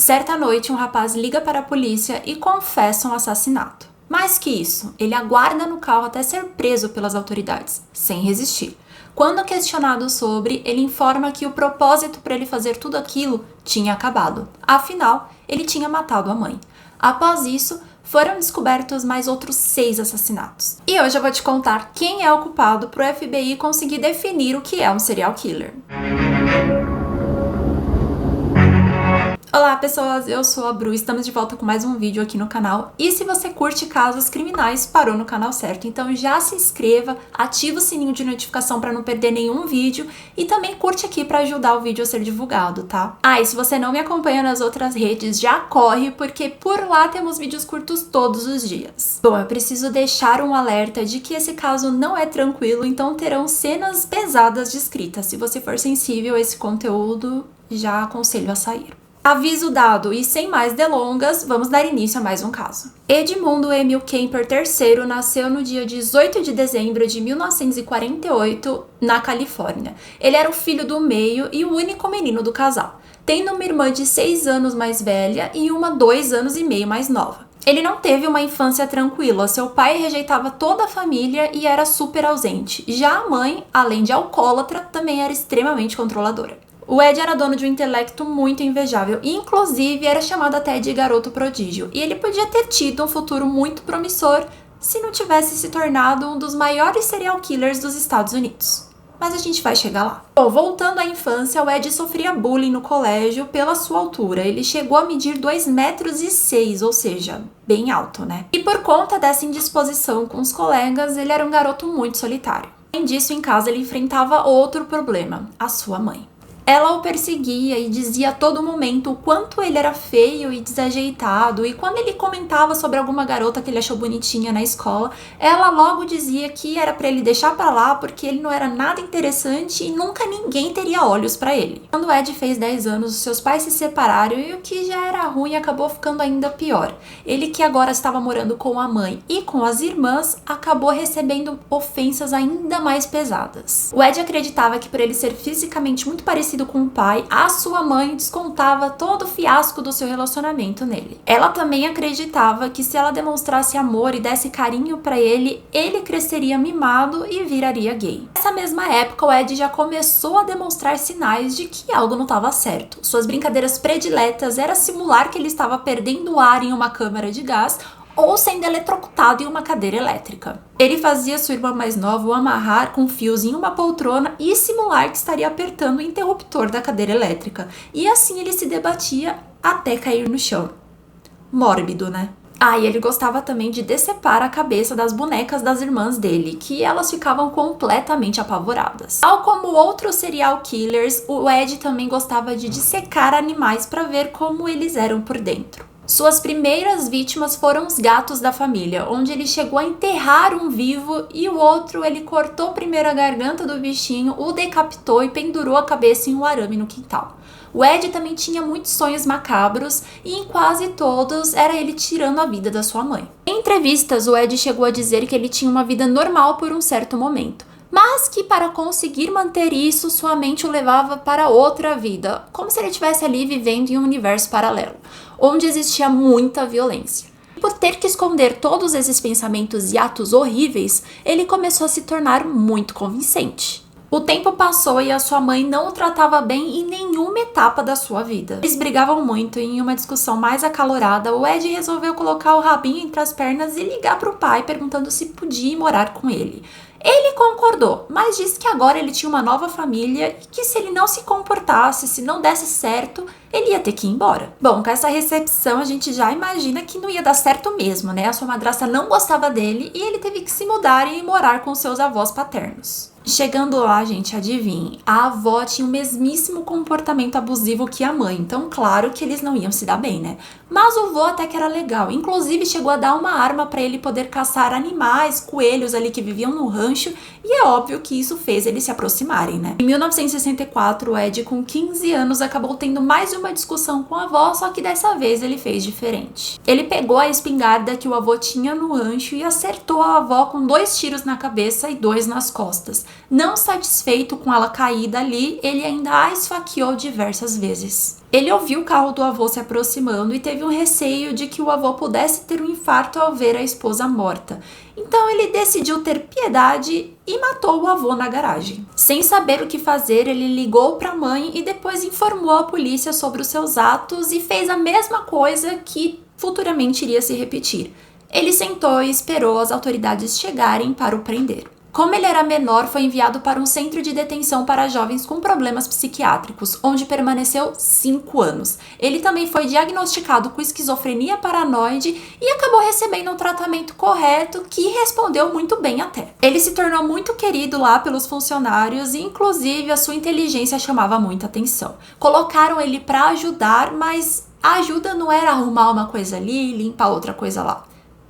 Certa noite, um rapaz liga para a polícia e confessa um assassinato. Mais que isso, ele aguarda no carro até ser preso pelas autoridades, sem resistir. Quando questionado sobre, ele informa que o propósito para ele fazer tudo aquilo tinha acabado. Afinal, ele tinha matado a mãe. Após isso, foram descobertos mais outros 6 assassinatos. E hoje eu vou te contar quem é o culpado para o FBI conseguir definir o que é um serial killer. Olá pessoas, eu sou a Bru, estamos de volta com mais um vídeo aqui no canal. E se você curte casos criminais, parou no canal certo. Então já se inscreva, ativa o sininho de notificação para não perder nenhum vídeo e também curte aqui para ajudar o vídeo a ser divulgado, tá? E se você não me acompanha nas outras redes, já corre, porque por lá temos vídeos curtos todos os dias. Bom, eu preciso deixar um alerta de que esse caso não é tranquilo, então terão cenas pesadas descritas. Se você for sensível a esse conteúdo, já aconselho a sair. Aviso dado e sem mais delongas, vamos dar início a mais um caso. Edmundo Emil Kemper III nasceu no dia 18 de dezembro de 1948, na Califórnia. Ele era o filho do meio e o único menino do casal, tendo uma irmã de 6 anos mais velha e uma 2 anos e meio mais nova. Ele não teve uma infância tranquila, seu pai rejeitava toda a família e era super ausente. Já a mãe, além de alcoólatra, também era extremamente controladora. O Ed era dono de um intelecto muito invejável e, inclusive, era chamado até de garoto prodígio. E ele podia ter tido um futuro muito promissor se não tivesse se tornado um dos maiores serial killers dos Estados Unidos. Mas a gente vai chegar lá. Bom, voltando à infância, o Ed sofria bullying no colégio pela sua altura. Ele chegou a medir 2,6 metros, ou seja, bem alto, né? E por conta dessa indisposição com os colegas, ele era um garoto muito solitário. Além disso, em casa ele enfrentava outro problema, a sua mãe. Ela o perseguia e dizia a todo momento o quanto ele era feio e desajeitado, e quando ele comentava sobre alguma garota que ele achou bonitinha na escola, ela logo dizia que era pra ele deixar pra lá porque ele não era nada interessante e nunca ninguém teria olhos pra ele. Quando o Ed fez 10 anos, seus pais se separaram e o que já era ruim acabou ficando ainda pior. Ele, que agora estava morando com a mãe e com as irmãs, acabou recebendo ofensas ainda mais pesadas. O Ed acreditava que por ele ser fisicamente muito parecido com o pai, a sua mãe descontava todo o fiasco do seu relacionamento nele. Ela também acreditava que se ela demonstrasse amor e desse carinho pra ele, ele cresceria mimado e viraria gay. Nessa mesma época, o Ed já começou a demonstrar sinais de que algo não estava certo. Suas brincadeiras prediletas era simular que ele estava perdendo ar em uma câmara de gás ou sendo eletrocutado em uma cadeira elétrica. Ele fazia sua irmã mais nova o amarrar com fios em uma poltrona e simular que estaria apertando o interruptor da cadeira elétrica. E assim ele se debatia até cair no chão. Mórbido, né? E ele gostava também de decepar a cabeça das bonecas das irmãs dele, que elas ficavam completamente apavoradas. Tal como outros serial killers, o Ed também gostava de dissecar animais para ver como eles eram por dentro. Suas primeiras vítimas foram os gatos da família, onde ele chegou a enterrar um vivo e o outro ele cortou primeiro a garganta do bichinho, o decapitou e pendurou a cabeça em um arame no quintal. O Ed também tinha muitos sonhos macabros e em quase todos era ele tirando a vida da sua mãe. Em entrevistas, o Ed chegou a dizer que ele tinha uma vida normal por um certo momento, mas que para conseguir manter isso, sua mente o levava para outra vida, como se ele estivesse ali vivendo em um universo paralelo, onde existia muita violência. Por ter que esconder todos esses pensamentos e atos horríveis, ele começou a se tornar muito convincente. O tempo passou e a sua mãe não o tratava bem em nenhuma etapa da sua vida. Eles brigavam muito e em uma discussão mais acalorada, o Ed resolveu colocar o rabinho entre as pernas e ligar para o pai perguntando se podia ir morar com ele. Ele concordou, mas disse que agora ele tinha uma nova família e que se ele não se comportasse, se não desse certo, ele ia ter que ir embora. Bom, com essa recepção a gente já imagina que não ia dar certo mesmo, né? A sua madrasta não gostava dele e ele teve que se mudar e ir morar com seus avós paternos. Chegando lá, gente, adivinhe, a avó tinha o mesmíssimo comportamento abusivo que a mãe, então claro que eles não iam se dar bem, né? Mas o vô até que era legal, inclusive chegou a dar uma arma para ele poder caçar animais, coelhos ali que viviam no rancho, e é óbvio que isso fez eles se aproximarem, né? Em 1964, o Ed, com 15 anos, acabou tendo mais uma discussão com a avó, só que dessa vez ele fez diferente. Ele pegou a espingarda que o avô tinha no rancho e acertou a avó com 2 tiros na cabeça e 2 nas costas. Não satisfeito com ela caída ali, ele ainda a esfaqueou diversas vezes. Ele ouviu o carro do avô se aproximando e teve um receio de que o avô pudesse ter um infarto ao ver a esposa morta. Então ele decidiu ter piedade e matou o avô na garagem. Sem saber o que fazer, ele ligou para a mãe e depois informou a polícia sobre os seus atos e fez a mesma coisa que futuramente iria se repetir. Ele sentou e esperou as autoridades chegarem para o prender. Como ele era menor, foi enviado para um centro de detenção para jovens com problemas psiquiátricos, onde permaneceu 5 anos. Ele também foi diagnosticado com esquizofrenia paranoide e acabou recebendo um tratamento correto que respondeu muito bem até. Ele se tornou muito querido lá pelos funcionários e inclusive a sua inteligência chamava muita atenção. Colocaram ele para ajudar, mas a ajuda não era arrumar uma coisa ali e limpar outra coisa lá.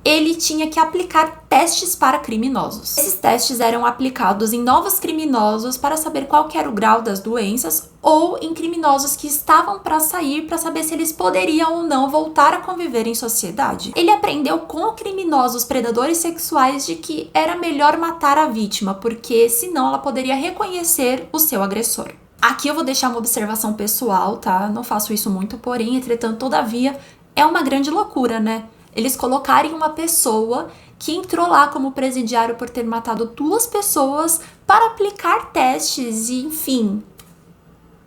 Ele tinha que aplicar testes para criminosos. Esses testes eram aplicados em novos criminosos para saber qual que era o grau das doenças ou em criminosos que estavam para sair para saber se eles poderiam ou não voltar a conviver em sociedade. Ele aprendeu com criminosos predadores sexuais de que era melhor matar a vítima, porque senão ela poderia reconhecer o seu agressor. Aqui eu vou deixar uma observação pessoal, tá? Não faço isso muito, porém, entretanto, todavia, é uma grande loucura, né? Eles colocarem uma pessoa que entrou lá como presidiário por ter matado 2 pessoas para aplicar testes e, enfim,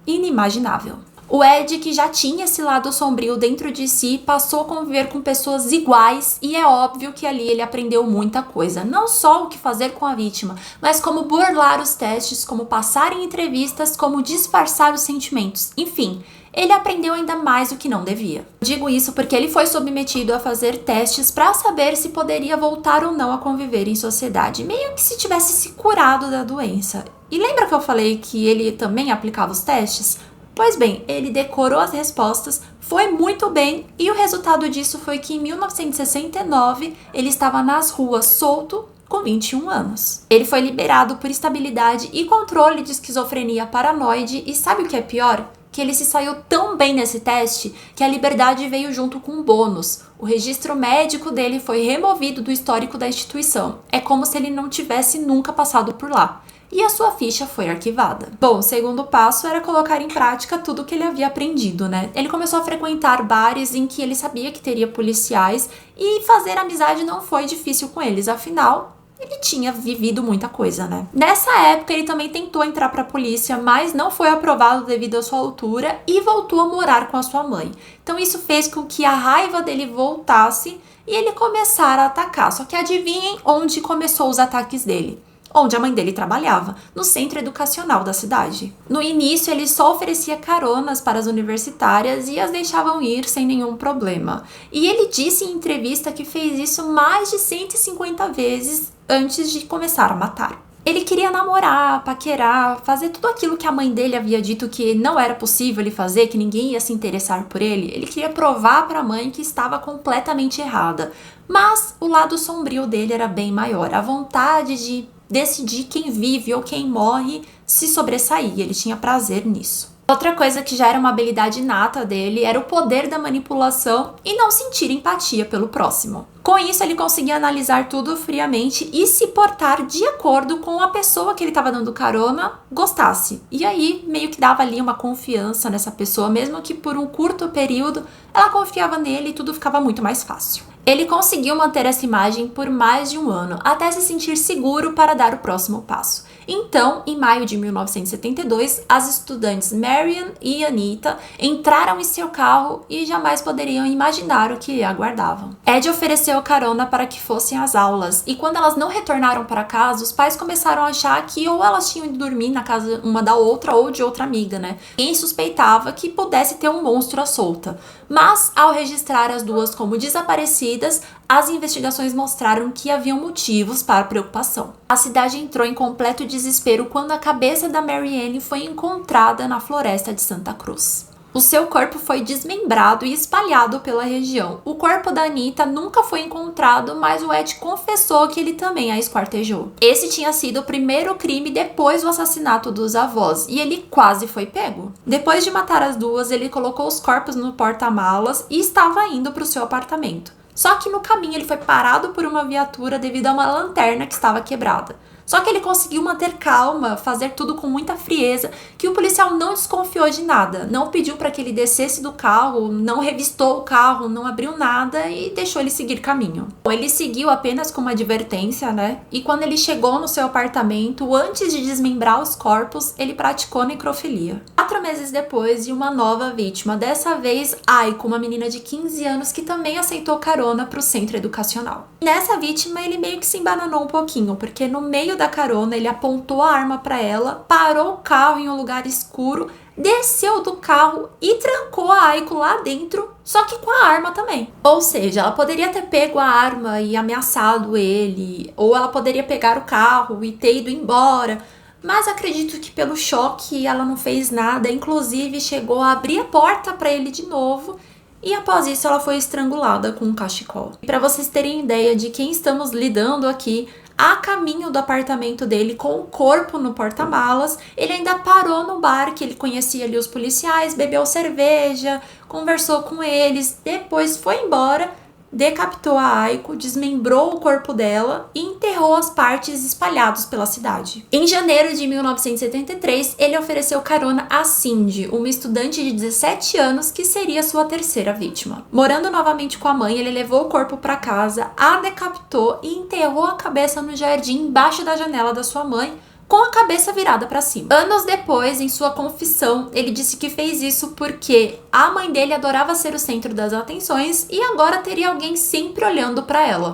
inimaginável. O Ed, que já tinha esse lado sombrio dentro de si, passou a conviver com pessoas iguais e é óbvio que ali ele aprendeu muita coisa. Não só o que fazer com a vítima, mas como burlar os testes, como passar em entrevistas, como disfarçar os sentimentos. Enfim, ele aprendeu ainda mais o que não devia. Digo isso porque ele foi submetido a fazer testes para saber se poderia voltar ou não a conviver em sociedade, meio que se tivesse se curado da doença. E lembra que eu falei que ele também aplicava os testes? Pois bem, ele decorou as respostas, foi muito bem e o resultado disso foi que em 1969 ele estava nas ruas solto com 21 anos. Ele foi liberado por estabilidade e controle de esquizofrenia paranoide e sabe o que é pior? Que ele se saiu tão bem nesse teste que a liberdade veio junto com um bônus. O registro médico dele foi removido do histórico da instituição. É como se ele não tivesse nunca passado por lá. E a sua ficha foi arquivada. Bom, o segundo passo era colocar em prática tudo o que ele havia aprendido, né? Ele começou a frequentar bares em que ele sabia que teria policiais e fazer amizade não foi difícil com eles, afinal, ele tinha vivido muita coisa, né? Nessa época, ele também tentou entrar para a polícia, mas não foi aprovado devido à sua altura e voltou a morar com a sua mãe. Então isso fez com que a raiva dele voltasse e ele começara a atacar. Só que adivinhem onde começou os ataques dele? Onde a mãe dele trabalhava, no centro educacional da cidade. No início, ele só oferecia caronas para as universitárias e as deixavam ir sem nenhum problema. E ele disse em entrevista que fez isso mais de 150 vezes antes de começar a matar. Ele queria namorar, paquerar, fazer tudo aquilo que a mãe dele havia dito que não era possível ele fazer, que ninguém ia se interessar por ele. Ele queria provar para a mãe que estava completamente errada. Mas o lado sombrio dele era bem maior. A vontade de decidir quem vive ou quem morre se sobressair. Ele tinha prazer nisso. Outra coisa que já era uma habilidade inata dele era o poder da manipulação e não sentir empatia pelo próximo. Com isso, ele conseguia analisar tudo friamente e se portar de acordo com a pessoa que ele estava dando carona gostasse. E aí, meio que dava ali uma confiança nessa pessoa, mesmo que por um curto período ela confiava nele e tudo ficava muito mais fácil. Ele conseguiu manter essa imagem por mais de um ano, até se sentir seguro para dar o próximo passo. Então, em maio de 1972, as estudantes Marian e Anita entraram em seu carro e jamais poderiam imaginar o que aguardavam. Ed ofereceu carona para que fossem às aulas, e quando elas não retornaram para casa, os pais começaram a achar que ou elas tinham ido dormir na casa uma da outra ou de outra amiga, né? Quem suspeitava que pudesse ter um monstro à solta. Mas, ao registrar as duas como desaparecidas, as investigações mostraram que haviam motivos para preocupação. A cidade entrou em completo desespero quando a cabeça da Marianne foi encontrada na floresta de Santa Cruz. O seu corpo foi desmembrado e espalhado pela região. O corpo da Anita nunca foi encontrado, mas o Ed confessou que ele também a esquartejou. Esse tinha sido o primeiro crime depois do assassinato dos avós, e ele quase foi pego. Depois de matar as duas, ele colocou os corpos no porta-malas e estava indo para o seu apartamento. Só que no caminho ele foi parado por uma viatura devido a uma lanterna que estava quebrada. Só que ele conseguiu manter calma, fazer tudo com muita frieza, que o policial não desconfiou de nada, não pediu para que ele descesse do carro, não revistou o carro, não abriu nada e deixou ele seguir caminho. Ele seguiu apenas com uma advertência, né? E quando ele chegou no seu apartamento, antes de desmembrar os corpos, ele praticou necrofilia. 4 meses depois, de uma nova vítima, dessa vez Aiko, uma menina de 15 anos que também aceitou carona para o centro educacional. Nessa vítima, ele meio que se embananou um pouquinho, porque no meio da carona ele apontou a arma para ela, parou o carro em um lugar escuro, desceu do carro e trancou a Aiko lá dentro, só que com a arma também. Ou seja, ela poderia ter pego a arma e ameaçado ele, ou ela poderia pegar o carro e ter ido embora, mas acredito que pelo choque ela não fez nada, inclusive chegou a abrir a porta para ele de novo. E após isso ela foi estrangulada com um cachecol. E para vocês terem ideia de quem estamos lidando aqui, a caminho do apartamento dele com o corpo no porta-malas, ele ainda parou no bar que ele conhecia ali os policiais, bebeu cerveja, conversou com eles, depois foi embora, decapitou a Aiko, desmembrou o corpo dela e enterrou as partes espalhadas pela cidade. Em janeiro de 1973, ele ofereceu carona a Cindy, uma estudante de 17 anos que seria sua terceira vítima. Morando novamente com a mãe, ele levou o corpo para casa, a decapitou e enterrou a cabeça no jardim embaixo da janela da sua mãe, com a cabeça virada para cima. Anos depois, em sua confissão, ele disse que fez isso porque a mãe dele adorava ser o centro das atenções e agora teria alguém sempre olhando para ela.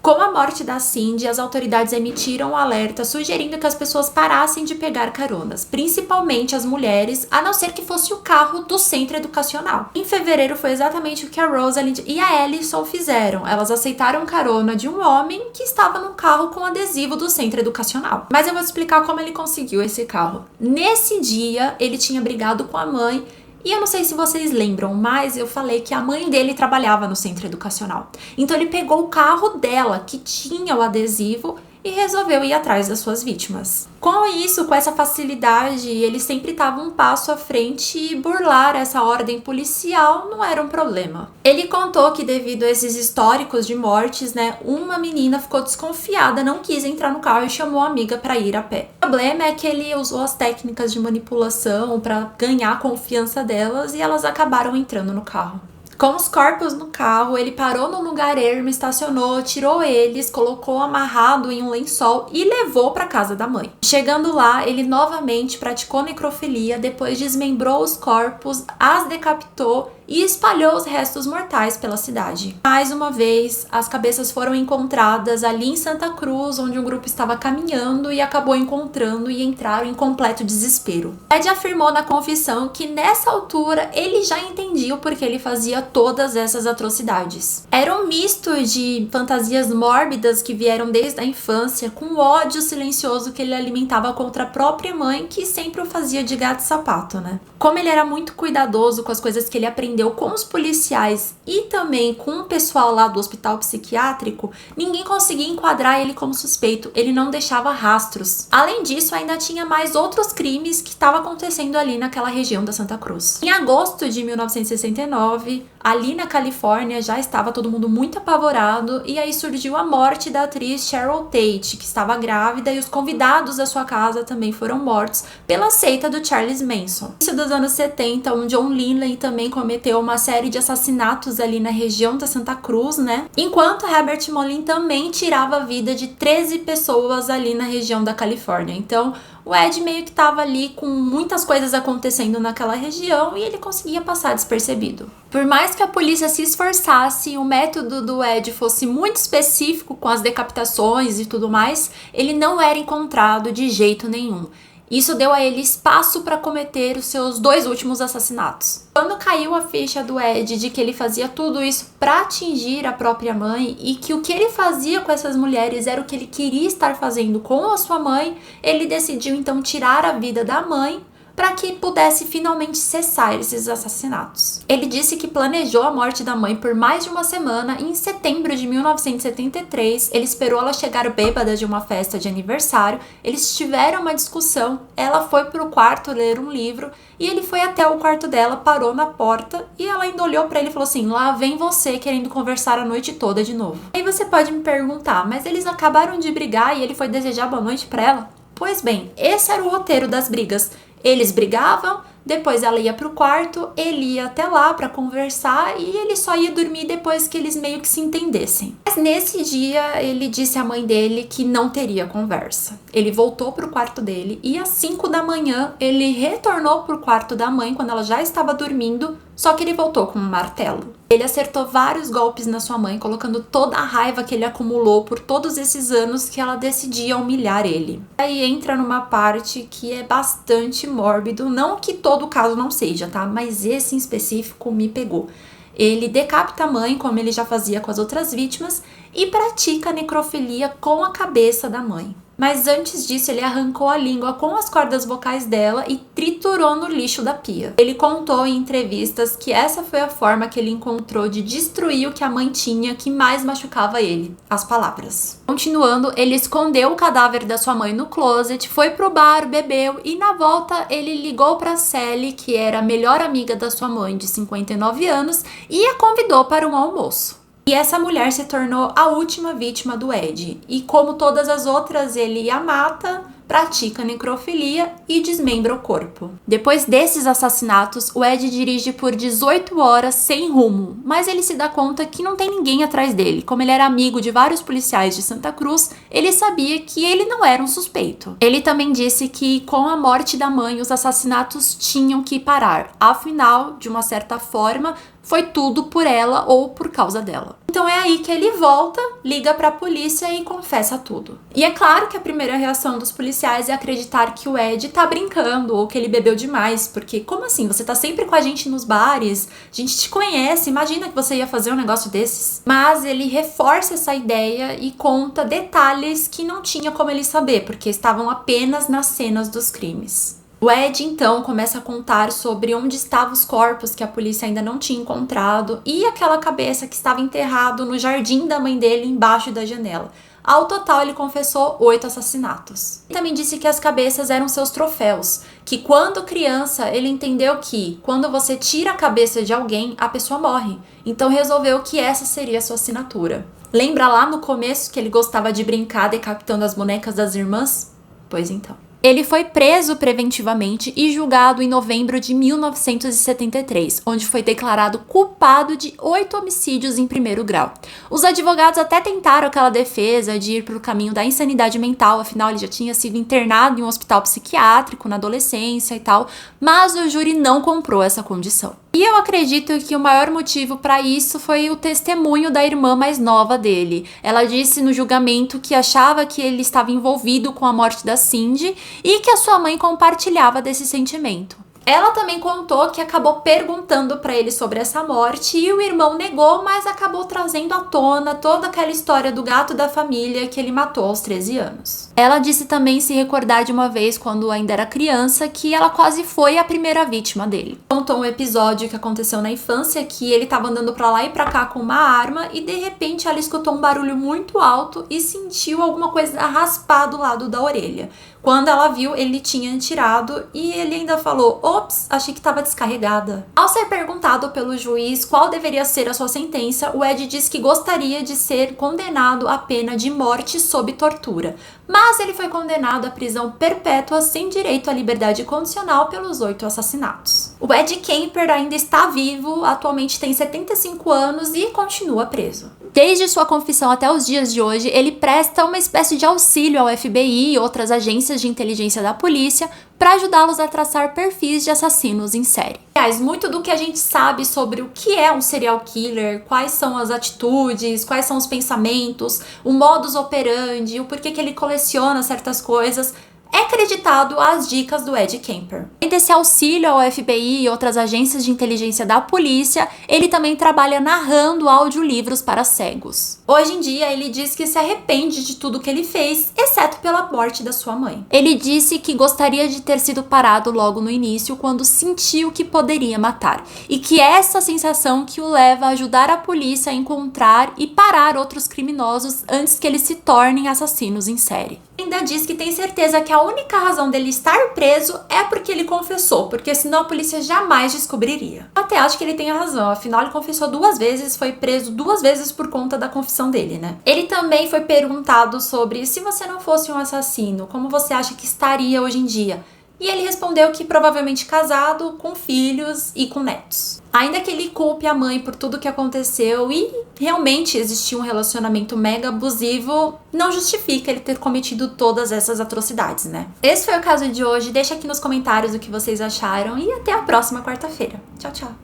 Com a morte da Cindy, as autoridades emitiram um alerta sugerindo que as pessoas parassem de pegar caronas, principalmente as mulheres, a não ser que fosse o carro do centro educacional. Em fevereiro foi exatamente o que a Rosalind e a Allison fizeram. Elas aceitaram carona de um homem que estava no carro com adesivo do centro educacional. Mas eu vou te explicar como ele conseguiu esse carro. Nesse dia, ele tinha brigado com a mãe. E eu não sei se vocês lembram, mas eu falei que a mãe dele trabalhava no centro educacional. Então ele pegou o carro dela, que tinha o adesivo, e resolveu ir atrás das suas vítimas. Com isso, com essa facilidade, ele sempre estava um passo à frente e burlar essa ordem policial não era um problema. Ele contou que devido a esses históricos de mortes, né, uma menina ficou desconfiada, não quis entrar no carro e chamou a amiga para ir a pé. O problema é que ele usou as técnicas de manipulação para ganhar a confiança delas e elas acabaram entrando no carro. Com os corpos no carro, ele parou num lugar ermo, estacionou, tirou eles, colocou amarrado em um lençol e levou para casa da mãe. Chegando lá, ele novamente praticou necrofilia, depois desmembrou os corpos, as decapitou e espalhou os restos mortais pela cidade. Mais uma vez, as cabeças foram encontradas ali em Santa Cruz, onde um grupo estava caminhando e acabou encontrando e entraram em completo desespero. Ed afirmou na confissão que nessa altura ele já entendia o porquê ele fazia todas essas atrocidades. Era um misto de fantasias mórbidas que vieram desde a infância, com o ódio silencioso que ele alimentava contra a própria mãe, que sempre o fazia de gato e sapato, né? Como ele era muito cuidadoso com as coisas que ele aprendeu com os policiais e também com o pessoal lá do hospital psiquiátrico, ninguém conseguia enquadrar ele como suspeito, ele não deixava rastros. Além disso, ainda tinha mais outros crimes que estavam acontecendo ali naquela região da Santa Cruz. Em agosto de 1969, ali na Califórnia, já estava todo mundo muito apavorado e aí surgiu a morte da atriz Cheryl Tate, que estava grávida, e os convidados da sua casa também foram mortos pela seita do Charles Manson. No início dos anos 70, o John Linley também cometeu uma série de assassinatos ali na região da Santa Cruz, né? Enquanto Herbert Molin também tirava a vida de 13 pessoas ali na região da Califórnia. Então, o Ed meio que estava ali com muitas coisas acontecendo naquela região e ele conseguia passar despercebido. Por mais que a polícia se esforçasse, o método do Ed fosse muito específico com as decapitações e tudo mais, ele não era encontrado de jeito nenhum. Isso deu a ele espaço para cometer os seus 2 últimos assassinatos. Quando caiu a ficha do Ed de que ele fazia tudo isso para atingir a própria mãe e que o que ele fazia com essas mulheres era o que ele queria estar fazendo com a sua mãe, ele decidiu então tirar a vida da mãe para que pudesse finalmente cessar esses assassinatos. Ele disse que planejou a morte da mãe por mais de uma semana e em setembro de 1973 ele esperou ela chegar bêbada de uma festa de aniversário, eles tiveram uma discussão, ela foi pro quarto ler um livro e ele foi até o quarto dela, parou na porta e ela ainda olhou para ele e falou assim: lá vem você querendo conversar a noite toda de novo. Aí você pode me perguntar, mas eles acabaram de brigar e ele foi desejar boa noite para ela? Pois bem, esse era o roteiro das brigas. Eles brigavam, depois ela ia pro quarto, ele ia até lá pra conversar e ele só ia dormir depois que eles meio que se entendessem. Mas nesse dia ele disse à mãe dele que não teria conversa. Ele voltou pro quarto dele e às 5 da manhã ele retornou pro quarto da mãe quando ela já estava dormindo, só que ele voltou com um martelo. Ele acertou vários golpes na sua mãe, colocando toda a raiva que ele acumulou por todos esses anos que ela decidia humilhar ele. Aí entra numa parte que é bastante mórbido, não que todo caso não seja, tá? Mas esse em específico me pegou. Ele decapita a mãe, como ele já fazia com as outras vítimas, e pratica necrofilia com a cabeça da mãe. Mas antes disso, ele arrancou a língua com as cordas vocais dela e triturou no lixo da pia. Ele contou em entrevistas que essa foi a forma que ele encontrou de destruir o que a mãe tinha que mais machucava ele, as palavras. Continuando, ele escondeu o cadáver da sua mãe no closet, foi pro bar, bebeu e na volta ele ligou pra Sally, que era a melhor amiga da sua mãe de 59 anos, e a convidou para um almoço. E essa mulher se tornou a última vítima do Ed. E como todas as outras, ele a mata, pratica necrofilia e desmembra o corpo. Depois desses assassinatos, o Ed dirige por 18 horas sem rumo, mas ele se dá conta que não tem ninguém atrás dele. Como ele era amigo de vários policiais de Santa Cruz, ele sabia que ele não era um suspeito. Ele também disse que com a morte da mãe, os assassinatos tinham que parar. Afinal, de uma certa forma, foi tudo por ela ou por causa dela. Então é aí que ele volta, liga pra polícia e confessa tudo. E é claro que a primeira reação dos policiais é acreditar que o Ed tá brincando ou que ele bebeu demais, porque como assim? Você tá sempre com a gente nos bares, a gente te conhece, imagina que você ia fazer um negócio desses. Mas ele reforça essa ideia e conta detalhes que não tinha como ele saber, porque estavam apenas nas cenas dos crimes. O Ed, então, começa a contar sobre onde estavam os corpos que a polícia ainda não tinha encontrado e aquela cabeça que estava enterrado no jardim da mãe dele embaixo da janela. Ao total, ele confessou 8 assassinatos. Ele também disse que as cabeças eram seus troféus, que quando criança ele entendeu que quando você tira a cabeça de alguém, a pessoa morre. Então resolveu que essa seria a sua assinatura. Lembra lá no começo que ele gostava de brincar decapitando as bonecas das irmãs? Pois então. Ele foi preso preventivamente e julgado em novembro de 1973, onde foi declarado culpado de 8 homicídios em primeiro grau. Os advogados até tentaram aquela defesa de ir para o caminho da insanidade mental, afinal ele já tinha sido internado em um hospital psiquiátrico na adolescência e tal, mas o júri não comprou essa condição. E eu acredito que o maior motivo para isso foi o testemunho da irmã mais nova dele. Ela disse no julgamento que achava que ele estava envolvido com a morte da Cindy e que a sua mãe compartilhava desse sentimento. Ela também contou que acabou perguntando para ele sobre essa morte e o irmão negou, mas acabou trazendo à tona toda aquela história do gato da família que ele matou aos 13 anos. Ela disse também se recordar de uma vez, quando ainda era criança, que ela quase foi a primeira vítima dele. Contou um episódio que aconteceu na infância, que ele estava andando para lá e para cá com uma arma e de repente ela escutou um barulho muito alto e sentiu alguma coisa raspar do lado da orelha. Quando ela viu, ele tinha atirado e ele ainda falou: ops, achei que estava descarregada. Ao ser perguntado pelo juiz qual deveria ser a sua sentença, o Ed disse que gostaria de ser condenado à pena de morte sob tortura. Mas ele foi condenado à prisão perpétua sem direito à liberdade condicional pelos 8 assassinatos. O Ed Kemper ainda está vivo, atualmente tem 75 anos e continua preso. Desde sua confissão até os dias de hoje, ele presta uma espécie de auxílio ao FBI e outras agências de inteligência da polícia para ajudá-los a traçar perfis de assassinos em série. Aliás, muito do que a gente sabe sobre o que é um serial killer, quais são as atitudes, quais são os pensamentos, o modus operandi, o porquê que ele coleciona certas coisas, é creditado às dicas do Ed Kemper. Além desse auxílio ao FBI e outras agências de inteligência da polícia, ele também trabalha narrando audiolivros para cegos. Hoje em dia, ele diz que se arrepende de tudo que ele fez, exceto pela morte da sua mãe. Ele disse que gostaria de ter sido parado logo no início, quando sentiu que poderia matar, e que é essa sensação que o leva a ajudar a polícia a encontrar e parar outros criminosos antes que eles se tornem assassinos em série. Ainda diz que tem certeza que a única razão dele estar preso é porque ele confessou, porque senão a polícia jamais descobriria. Eu até acho que ele tem razão, afinal ele confessou 2 vezes, foi preso 2 vezes por conta da confissão dele, né? Ele também foi perguntado sobre se você não fosse um assassino, como você acha que estaria hoje em dia? E ele respondeu que provavelmente casado, com filhos e com netos. Ainda que ele culpe a mãe por tudo que aconteceu e realmente existia um relacionamento mega abusivo, não justifica ele ter cometido todas essas atrocidades, né? Esse foi o caso de hoje. Deixa aqui nos comentários o que vocês acharam e até a próxima quarta-feira. Tchau, tchau!